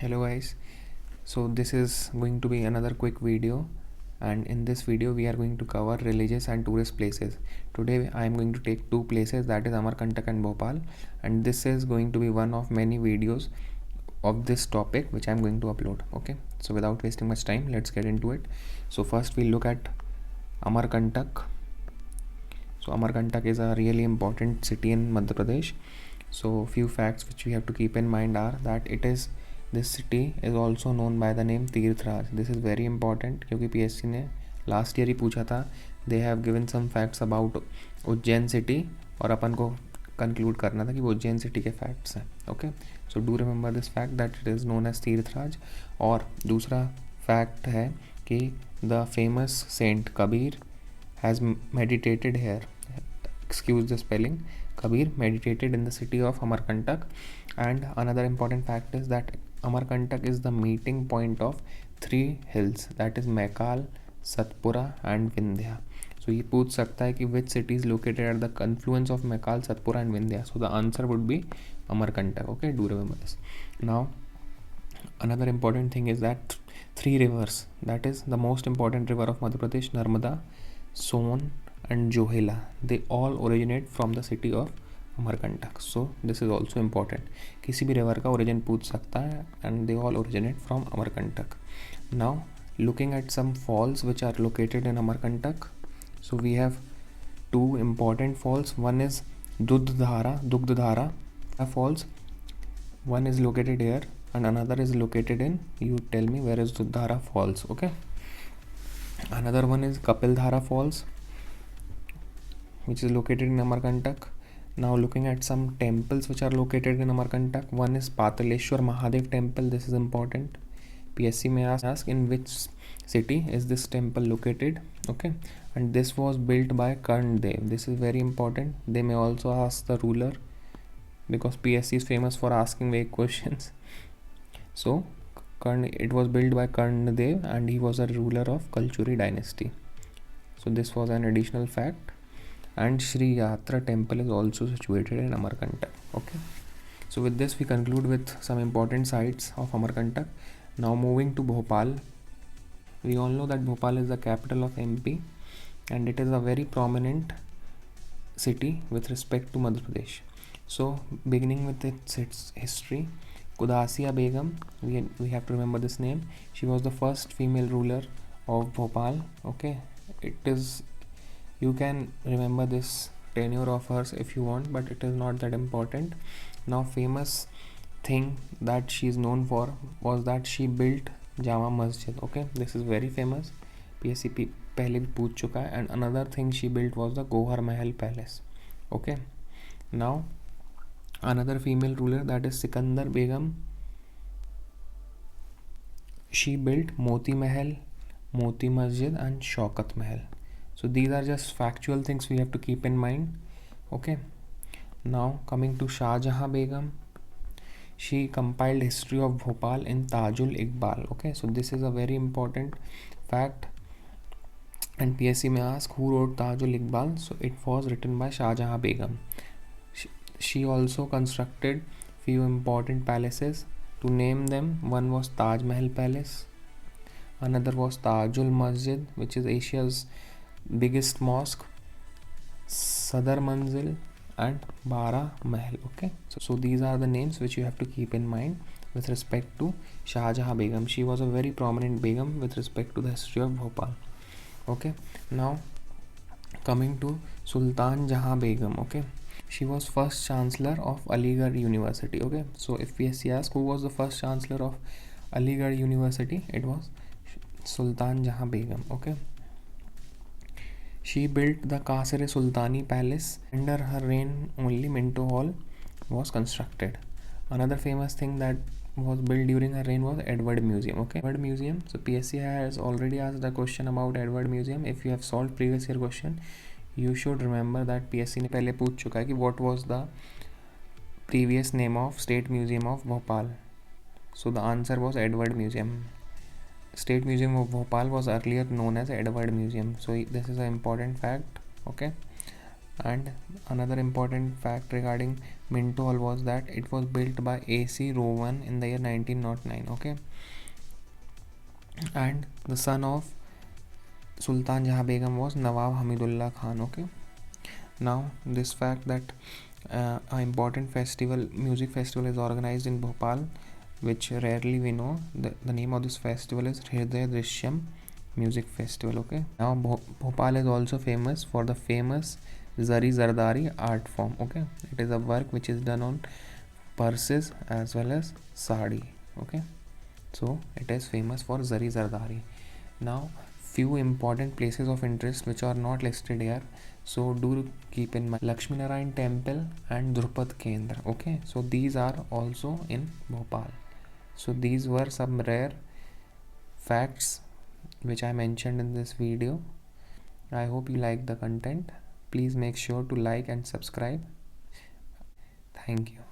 Hello guys, so this is going to be another quick video, and in this video we are going to cover religious and tourist places. Today I am going to take two places, that is Amarkantak and Bhopal, and this is going to be one of many videos of this topic which I am going to upload. Okay, so without wasting much time, let's get into it. So first we look at Amarkantak. So Amarkantak is a really important city in Madhya Pradesh. So few facts which we have to keep in mind are that this city is also known by the name Tirthraj. This is very important क्योंकि PSC ने last year ही पूछा था. They have given some facts about Ujjain city और अपन को conclude करना था कि वो उज्जैन सिटी के फैक्ट्स हैं. Okay, so do remember this fact that it is known as Tirthraj. और दूसरा फैक्ट है कि the famous saint Kabir has meditated here. Excuse the spelling. Kabir meditated in the city of Amarkantak. And another important fact is that Amarkantak is the meeting point of three hills, that is Maikal, Satpura and Vindhya. So ये पूछ सकता है कि which city is located at the confluence of Maikal, Satpura and Vindhya. So the answer would be Amarkantak. Okay, do remember this. Now another important thing is that three rivers, that is the most important river of Madhya Pradesh, Narmada, Son and Johila, they all originate from the city of Amarkantak. So this is also important. किसी भी river का origin पूछ सकता है, and they all originate from Amarkantak. Now looking at some falls which are located in Amarkantak. So we have two important falls. One is Dugdhara falls. One is located here and another is located in, you tell me where is Dugdhara falls. Okay, another one is Kapildhara falls which is located in Amarkantak. Now looking at some temples which are located in Amarkantak. One is Pataleshwar Mahadev temple. This is important. PSC may ask in which city is this temple located. Okay, and this was built by Karn Dev. This is very important. They may also ask the ruler because PSC is famous for asking vague questions. So it was built by Karn Dev and he was a ruler of Kalchuri dynasty. So this was an additional fact. And Sri Yatra temple is also situated in Amarkantak. Okay, so with this we conclude with some important sites of Amarkantak. Now moving to Bhopal. We all know that Bhopal is the capital of MP and it is a very prominent city with respect to Madhya Pradesh. So beginning with its history, Kudasiya Begum, we have to remember this name. She was the first female ruler of Bhopal. Okay, you can remember this tenure of hers if you want, but it is not that important. Now famous thing that she is known for was that she built Jama Masjid. Okay, this is very famous. PSC पहले भी पूछ चुका है. And another thing she built was the Gohar Mahal Palace. Okay, now another female ruler, that is Sikandar Begum. She built Moti Mahal, Moti Masjid and Shaukat Mahal. So these are just factual things we have to keep in mind. Okay, now coming to Shah Jahan Begum. She compiled history of Bhopal in Tajul Iqbal. Okay, so this is a very important fact. And PSC may ask who wrote Tajul Iqbal. So it was written by Shah Jahan Begum. She also constructed few important palaces. To name them, one was Taj Mahal Palace. Another was Tajul Masjid, which is Asia's biggest mosque, Sadar Manzil and Bara Mahal. Okay, so these are the names which you have to keep in mind with respect to Shah Jahan Begum. She was a very prominent Begum with respect to the history of Bhopal. Okay, now coming to Sultan Jahan Begum. Okay, she was first chancellor of Aligarh University. Okay, so if PSC asks who was the first chancellor of Aligarh University, it was Sultan Jahan Begum. Okay, she built the Kasere Sultani Palace. Under her reign only Minto Hall was constructed. Another famous thing that was built during her reign was Edward Museum. Okay, Edward Museum. So PSC has already asked a question about Edward Museum. If you have solved previous year question, you should remember that PSC ने पहले पूछ चुका है कि what was the previous name of State Museum of Bhopal. So the answer was Edward Museum. State Museum of Bhopal was earlier known as Edward Museum. So this is an important fact. Okay, And another important fact regarding Minto Hall was that it was built by AC Rowan in the year 1909. Okay, and the son of Sultan Jahan Begum was Nawab Hamidullah Khan. Okay, now this fact that an important festival, music festival, is organized in Bhopal, which rarely we know. The name of this festival is Hriday Drishyam Music Festival. Okay, now Bhopal is also famous for the famous Zari Zardari art form. Okay, it is a work which is done on purses as well as sari. Okay, so it is famous for Zari Zardari. Now few important places of interest which are not listed here, so do keep in mind Lakshmi Narayan Temple and Drupad Kendra. Okay, so these are also in Bhopal. So these were some rare facts which I mentioned in this video. I hope you like the content. Please make sure to like and subscribe. Thank you.